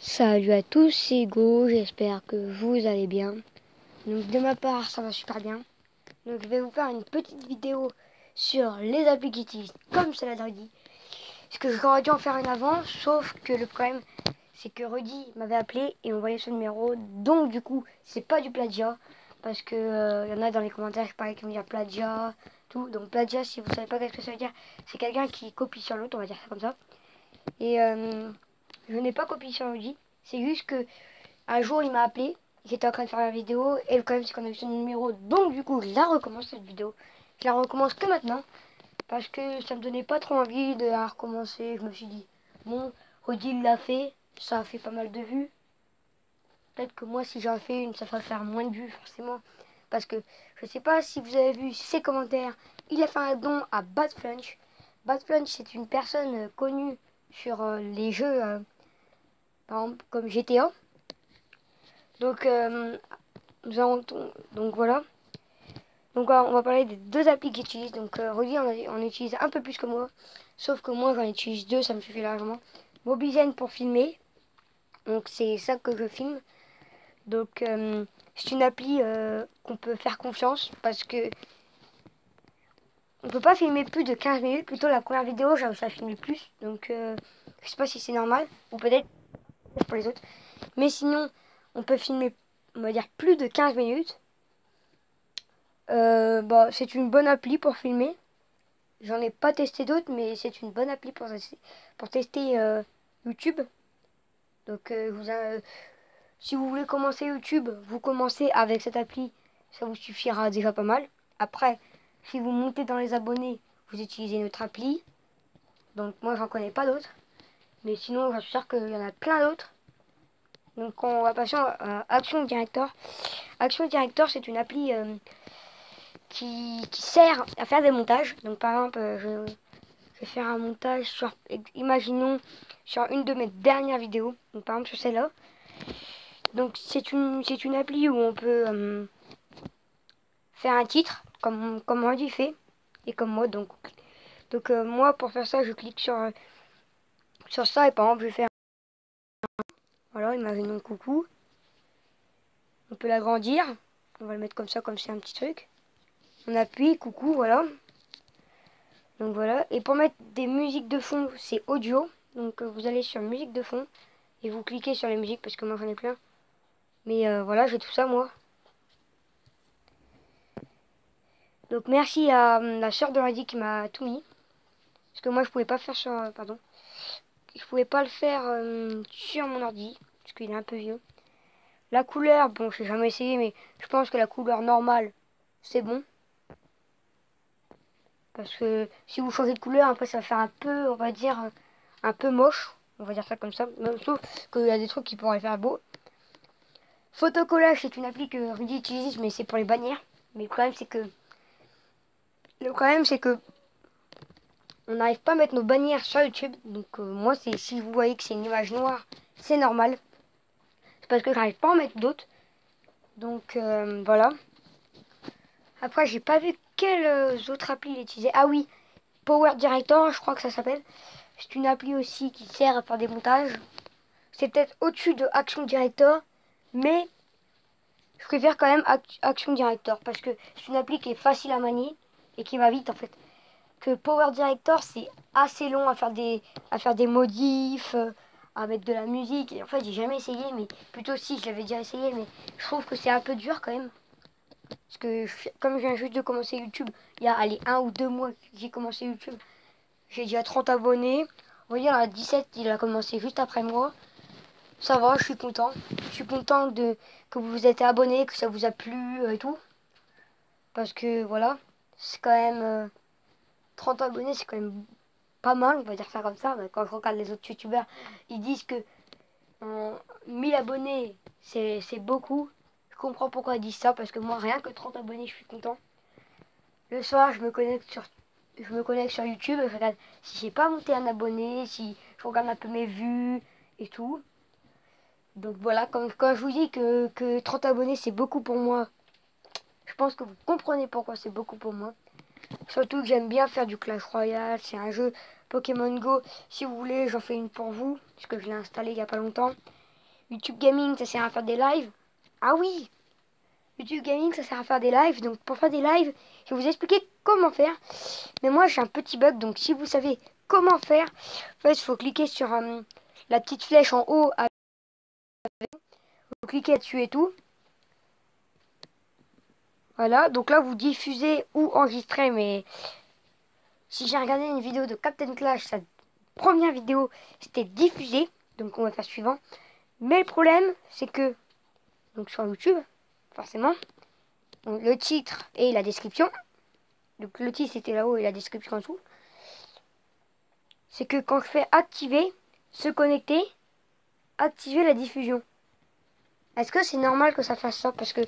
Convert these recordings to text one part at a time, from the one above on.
Salut à tous, c'est Go, j'espère que vous allez bien. Donc de ma part, ça va super bien. Donc je vais vous faire une petite vidéo sur les applis qui utilisent comme cela Rudy. Parce que j'aurais dû en faire une avant, sauf que le problème, c'est que Rudy m'avait appelé et envoyé son numéro. Donc du coup, c'est pas du plagiat. Parce que y en a dans les commentaires, je parlais qui me disent plagiat, tout. Donc plagiat, si vous savez pas ce que ça veut dire, c'est quelqu'un qui copie sur l'autre, on va dire ça comme ça. Et je n'ai pas copié sur Rudy. C'est juste que un jour il m'a appelé, j'étais en train de faire la vidéo et le problème c'est qu'on a eu son numéro, donc du coup je la recommence cette vidéo. Je la recommence que maintenant parce que ça me donnait pas trop envie de la recommencer. Je me suis dit bon, Rudy l'a fait, ça a fait pas mal de vues. Peut-être que moi si j'en fais une ça va faire moins de vues forcément. Parce que je sais pas si vous avez vu ses commentaires, il a fait un don à Bad Flunch. Bad Flunch c'est une personne connue sur les jeux par exemple comme GTA. Donc, donc voilà. Donc on va parler des deux applis qu'ils utilisent. Donc Rudy on utilise un peu plus que moi. Sauf que moi j'en utilise deux, ça me suffit largement. Mobizen pour filmer. Donc c'est ça que je filme. Donc c'est une appli qu'on peut faire confiance. Parce que on peut pas filmer plus de 15 minutes. Plutôt la première vidéo j'ai réussi à filmer plus. Donc je sais pas si c'est normal. Ou peut-être pour les autres. Mais sinon on peut filmer, on va dire, plus de 15 minutes. C'est une bonne appli pour filmer. J'en ai pas testé d'autres, mais c'est une bonne appli pour tester YouTube. Donc, si vous voulez commencer YouTube, vous commencez avec cette appli. Ça vous suffira déjà pas mal. Après, si vous montez dans les abonnés, vous utilisez notre appli. Donc, moi, j'en connais pas d'autres. Mais sinon, j'en suis sûr qu'il y en a plein d'autres. Donc, on va passer à Action Director. Action Director, c'est une appli qui sert à faire des montages. Donc par exemple, je vais faire un montage sur, imaginons, sur une de mes dernières vidéos. Donc par exemple sur celle-là. Donc c'est une appli où on peut faire un titre, comme Andy fait, et comme moi. Donc moi pour faire ça, je clique sur ça et par exemple je vais faire, voilà, imaginons coucou. On peut l'agrandir. On va le mettre comme ça, comme c'est un petit truc. On appuie, coucou, voilà. Donc voilà, et pour mettre des musiques de fond, c'est audio. Donc vous allez sur musique de fond et vous cliquez sur les musiques parce que moi j'en ai plein. Mais voilà, j'ai tout ça moi. Donc merci à la sœur de Radis qui m'a tout mis. Parce que moi je pouvais pas faire sur... pardon. Je pouvais pas le faire sur mon ordi. Parce qu'il est un peu vieux. La couleur, bon j'ai jamais essayé mais je pense que la couleur normale, c'est bon. Parce que si vous changez de couleur, après ça va faire un peu, on va dire, un peu moche. On va dire ça comme ça. Même sauf qu'il y a des trucs qui pourraient faire beau. Photocollage, c'est une appli que Rudy utilise, mais c'est pour les bannières. Mais le problème c'est que on n'arrive pas à mettre nos bannières sur YouTube. Donc moi, si vous voyez que c'est une image noire, c'est normal. C'est parce que j'arrive pas à en mettre d'autres. Donc voilà. Après, j'ai pas vu quelles autres applis il utilisait. Ah oui, Power Director, je crois que ça s'appelle. C'est une appli aussi qui sert à faire des montages. C'est peut-être au-dessus de Action Director, mais je préfère quand même Action Director parce que c'est une appli qui est facile à manier et qui va vite en fait. Que Power Director, c'est assez long à faire des modifs, à mettre de la musique. Et en fait, j'ai jamais essayé, mais plutôt si, je l'avais déjà essayé, mais je trouve que c'est un peu dur quand même. Parce que comme je viens juste de commencer YouTube, il y a allez, 1 ou 2 mois que j'ai commencé YouTube, j'ai déjà 30 abonnés. On va dire à 17, il a commencé juste après moi. Ça va, je suis content. Je suis content que vous vous êtes abonné, que ça vous a plu et tout. Parce que voilà, c'est quand même 30 abonnés, c'est quand même pas mal, on va dire ça comme ça. Mais quand je regarde les autres youtubeurs, ils disent que 1000 abonnés, c'est beaucoup. Je comprends pourquoi ils disent ça, parce que moi, rien que 30 abonnés, je suis content. Le soir, je me connecte sur YouTube et je regarde si j'ai pas monté un abonné, si je regarde un peu mes vues et tout. Donc voilà, quand je vous dis que 30 abonnés, c'est beaucoup pour moi, je pense que vous comprenez pourquoi c'est beaucoup pour moi. Surtout que j'aime bien faire du Clash Royale, c'est un jeu Pokémon Go. Si vous voulez, j'en fais une pour vous, parce que je l'ai installé il n'y a pas longtemps. YouTube Gaming, ça sert à faire des lives. Ah oui, YouTube Gaming, ça sert à faire des lives. Donc pour faire des lives, je vais vous expliquer comment faire. Mais moi, j'ai un petit bug. Donc si vous savez comment faire, en fait, il faut cliquer sur la petite flèche en haut. Vous cliquez dessus et tout. Voilà, donc là, vous diffusez ou enregistrez. Mais si j'ai regardé une vidéo de Captain Clash, sa première vidéo, c'était diffusé. Donc on va faire suivant. Mais le problème, c'est que, donc sur YouTube, forcément, donc, le titre et la description. Donc le titre c'était là-haut et la description en dessous. C'est que quand je fais activer, se connecter, activer la diffusion. Est-ce que c'est normal que ça fasse ça? Parce que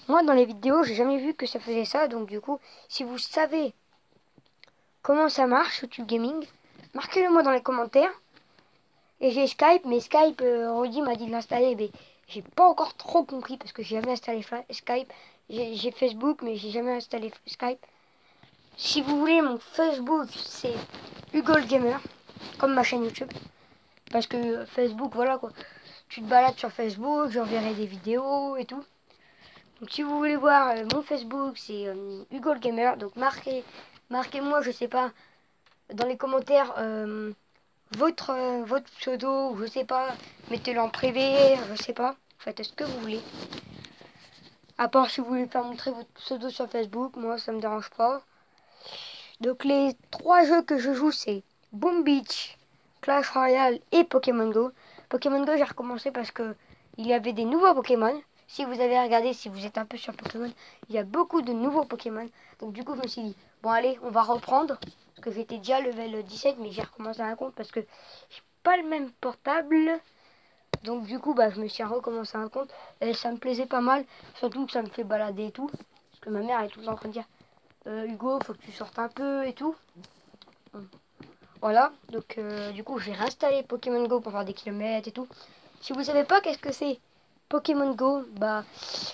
moi dans les vidéos, j'ai jamais vu que ça faisait ça. Donc du coup, si vous savez comment ça marche, YouTube Gaming, marquez-le moi dans les commentaires. Et j'ai Skype, mais Skype, Rudy m'a dit de l'installer, mais j'ai pas encore trop compris parce que j'ai jamais installé Skype. J'ai Facebook, mais j'ai jamais installé Skype. Si vous voulez, mon Facebook, c'est Hugo le Gamer, comme ma chaîne YouTube. Parce que Facebook, voilà quoi. Tu te balades sur Facebook, j'enverrai des vidéos et tout. Donc si vous voulez voir mon Facebook, c'est Hugo le Gamer. Donc marquez-moi, je sais pas, dans les commentaires votre pseudo, je sais pas, mettez-le en privé, je sais pas. Faites ce que vous voulez. À part si vous voulez faire montrer votre pseudo sur Facebook, moi ça me dérange pas. Donc les 3 jeux que je joue, c'est Boom Beach, Clash Royale et Pokémon Go. Pokémon Go, j'ai recommencé parce que il y avait des nouveaux Pokémon. Si vous avez regardé, si vous êtes un peu sur Pokémon, il y a beaucoup de nouveaux Pokémon. Donc du coup, je me suis dit, bon allez, on va reprendre. Parce que j'étais déjà level 17, mais j'ai recommencé un compte parce que j'ai pas le même portable. Donc du coup, bah, je me suis recommencé un compte. Et ça me plaisait pas mal. Surtout que ça me fait balader et tout. Parce que ma mère est tout le temps en train de dire, Hugo, faut que tu sortes un peu et tout. Voilà, donc du coup j'ai réinstallé Pokémon Go pour faire des kilomètres et tout. Si vous savez pas qu'est-ce que c'est Pokémon Go, bah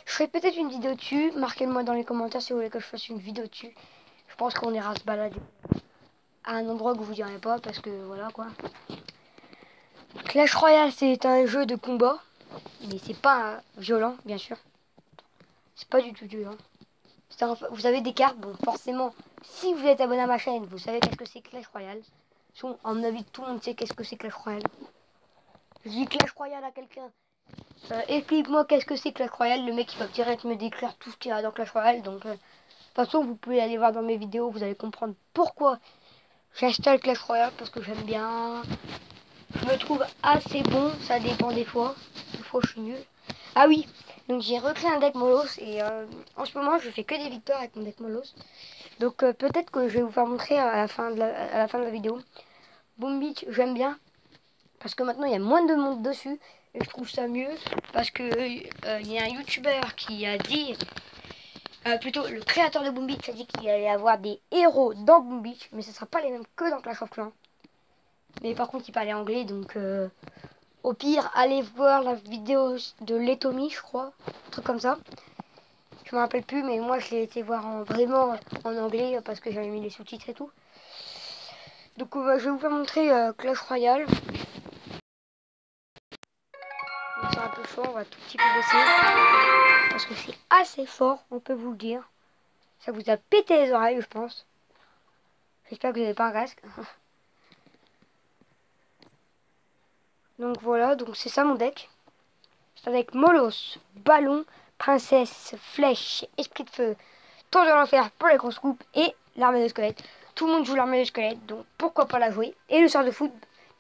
je ferai peut-être une vidéo dessus. Marquez-le moi dans les commentaires si vous voulez que je fasse une vidéo dessus. Je pense qu'on ira se balader à un endroit que vous direz pas parce que voilà quoi. Clash Royale c'est un jeu de combat, mais c'est pas violent bien sûr. C'est pas du tout violent. Vous avez des cartes, bon forcément si vous êtes abonné à ma chaîne, vous savez qu'est-ce que c'est Clash Royale. À mon avis tout le monde sait qu'est-ce que c'est Clash Royale. Je dis Clash Royale à quelqu'un. Explique-moi qu'est-ce que c'est Clash Royale. Le mec il va direct me décrire tout ce qu'il y a dans Clash Royale. Donc de toute façon vous pouvez aller voir dans mes vidéos. Vous allez comprendre pourquoi j'installe Clash Royale. Parce que j'aime bien. Je me trouve assez bon. Ça dépend des fois. Des fois je suis nul. Ah oui. Donc j'ai recréé un deck Molos. Et en ce moment je fais que des victoires avec mon deck Molos. Donc peut-être que je vais vous faire montrer à la fin de la vidéo. Boom Beach j'aime bien. Parce que maintenant il y a moins de monde dessus. Et je trouve ça mieux. Parce que il y a un youtubeur qui a dit. Plutôt le créateur de Boom Beach a dit qu'il allait avoir des héros dans Boom Beach. Mais ce ne sera pas les mêmes que dans Clash of Clans. Mais par contre il parlait anglais. Donc au pire allez voir la vidéo de Letomi je crois. Un truc comme ça. Je me rappelle plus. Mais moi je l'ai été voir vraiment en anglais. Parce que j'avais mis les sous-titres et tout. Donc je vais vous faire montrer Clash Royale. C'est un peu chaud, on va tout petit peu baisser. Parce que c'est assez fort, on peut vous le dire. Ça vous a pété les oreilles, je pense. J'espère que vous n'avez pas un casque. Donc voilà, donc c'est ça mon deck. C'est avec Molos, Ballon, Princesse, Flèche, Esprit de Feu, Tour de l'Enfer pour les grosses coupes et l'armée de squelette. Tout le monde joue l'armée de squelette, donc pourquoi pas la jouer. Et le sort de foot,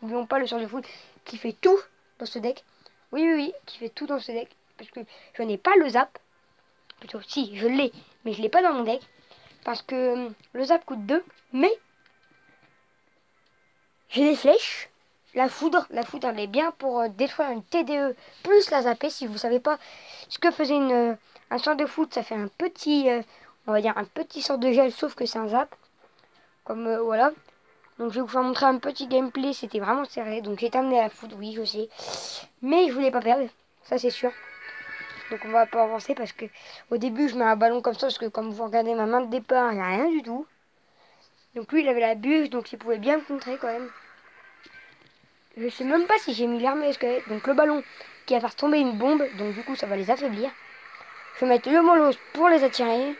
n'oublions pas le sort de foot qui fait tout dans ce deck. Oui, oui, oui, qui fait tout dans ce deck. Parce que je n'ai pas le zap. Plutôt, si, je l'ai, mais je l'ai pas dans mon deck. Parce que le zap coûte 2, mais j'ai des flèches. La foudre elle est bien pour détruire une TDE plus la zapper. Si vous savez pas ce que faisait un sort de foudre, ça fait un petit, on va dire un petit sort de gel, sauf que c'est un zap. Comme voilà. Donc je vais vous faire montrer un petit gameplay, c'était vraiment serré. Donc j'ai terminé la foudre, oui je sais. Mais je voulais pas perdre, ça c'est sûr. Donc on va pas avancer parce que au début je mets un ballon comme ça parce que comme vous regardez ma main de départ, il n'y a rien du tout. Donc lui il avait la bûche donc il pouvait bien me contrer quand même. Je sais même pas si j'ai mis l'arme de squelette. Donc le ballon qui va faire tomber une bombe, donc du coup ça va les affaiblir. Je vais mettre le molosse pour les attirer.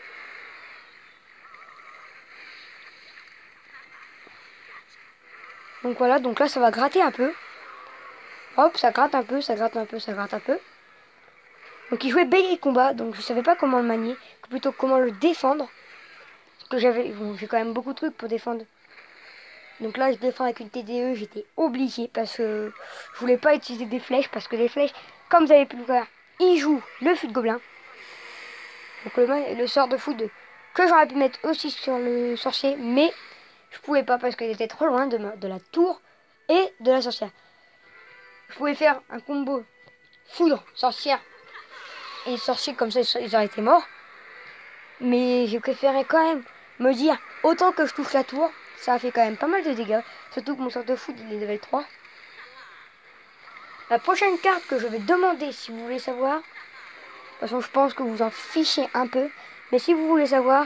Donc voilà, donc là ça va gratter un peu. Hop, ça gratte un peu, ça gratte un peu, ça gratte un peu. Donc il jouait bélier combat, donc je savais pas comment le manier, plutôt comment le défendre. Parce que j'ai quand même beaucoup de trucs pour défendre. Donc là je défends avec une TDE, j'étais obligé parce que je voulais pas utiliser des flèches, parce que les flèches, comme vous avez pu le voir, ils jouent le feu de gobelin. Donc le sort de foudre que j'aurais pu mettre aussi sur le sorcier, mais je pouvais pas parce qu'il était trop loin de la tour et de la sorcière. Je pouvais faire un combo foudre, sorcière et sorcier, comme ça ils auraient été morts. Mais j'ai préféré quand même me dire, autant que je touche la tour, ça a fait quand même pas mal de dégâts. Surtout que mon sort de foudre il est level 3. La prochaine carte que je vais demander, si vous voulez savoir, de toute façon je pense que vous en fichez un peu, mais si vous voulez savoir,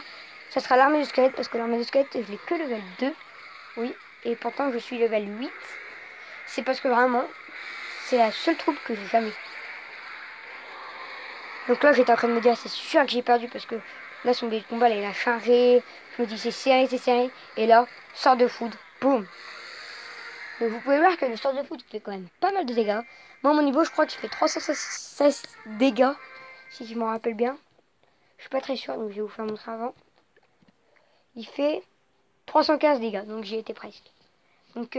ça sera l'armée de squelette, parce que l'armée de squelette je l'ai que level 2. Oui, et pourtant je suis level 8. C'est parce que vraiment, c'est la seule troupe que j'ai jamais. Donc là j'étais en train de me dire, c'est sûr que j'ai perdu parce que là son billet de combat là, il a chargé. Je me dis c'est serré, c'est serré. Et là, sort de foudre, boum. Donc vous pouvez voir que le sort de foudre fait quand même pas mal de dégâts. Moi à mon niveau je crois que je fais 316 dégâts, si je m'en rappelle bien. Je suis pas très sûr, donc je vais vous faire montrer avant. Il fait 315 dégâts, donc j'y étais presque. Donc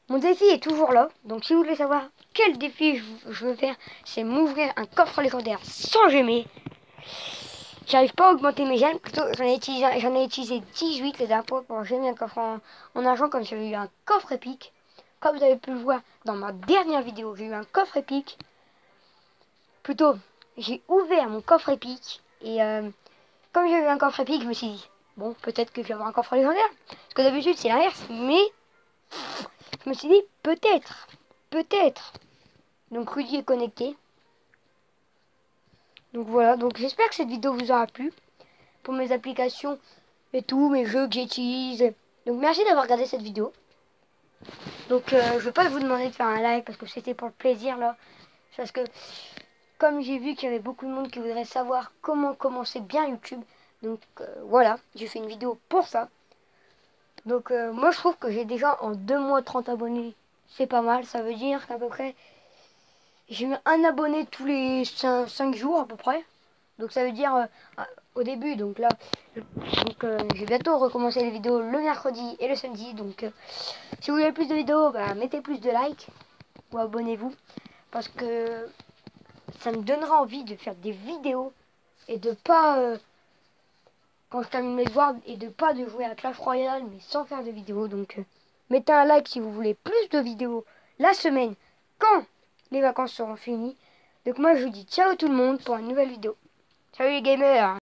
mon défi est toujours là. Donc si vous voulez savoir quel défi je veux faire, c'est m'ouvrir un coffre légendaire sans gemmer. J'arrive pas à augmenter mes gemmes, plutôt j'en ai utilisé 18 les dernières fois pour gemmer un coffre en argent, comme j'avais eu un coffre épique. Comme vous avez pu le voir dans ma dernière vidéo, j'ai eu un coffre épique. Plutôt, j'ai ouvert mon coffre épique et comme j'ai eu un coffre épique, je me suis dit, bon, peut-être que je vais avoir un coffre légendaire. Parce que d'habitude c'est l'inverse, mais je me suis dit, peut-être. Donc Rudy est connecté. Donc voilà, donc j'espère que cette vidéo vous aura plu. Pour mes applications et tout, mes jeux que j'utilise. Donc merci d'avoir regardé cette vidéo. Donc je vais pas vous demander de faire un like parce que c'était pour le plaisir là. Parce que comme j'ai vu qu'il y avait beaucoup de monde qui voudrait savoir comment commencer bien YouTube. Donc voilà, j'ai fait une vidéo pour ça. Donc moi je trouve que j'ai déjà en 2 mois 30 abonnés. C'est pas mal, ça veut dire qu'à peu près j'ai eu un abonné tous les 5 jours à peu près. Donc ça veut dire au début, donc là, je vais bientôt recommencer les vidéos le mercredi et le samedi. Donc si vous voulez plus de vidéos, bah, mettez plus de likes ou abonnez-vous. Parce que ça me donnera envie de faire des vidéos et de pas, quand je termine mes devoirs, et de pas de jouer à Clash Royale, mais sans faire de vidéos. Donc mettez un like si vous voulez plus de vidéos la semaine quand les vacances seront finies. Donc moi je vous dis ciao tout le monde pour une nouvelle vidéo. Salut les gamers!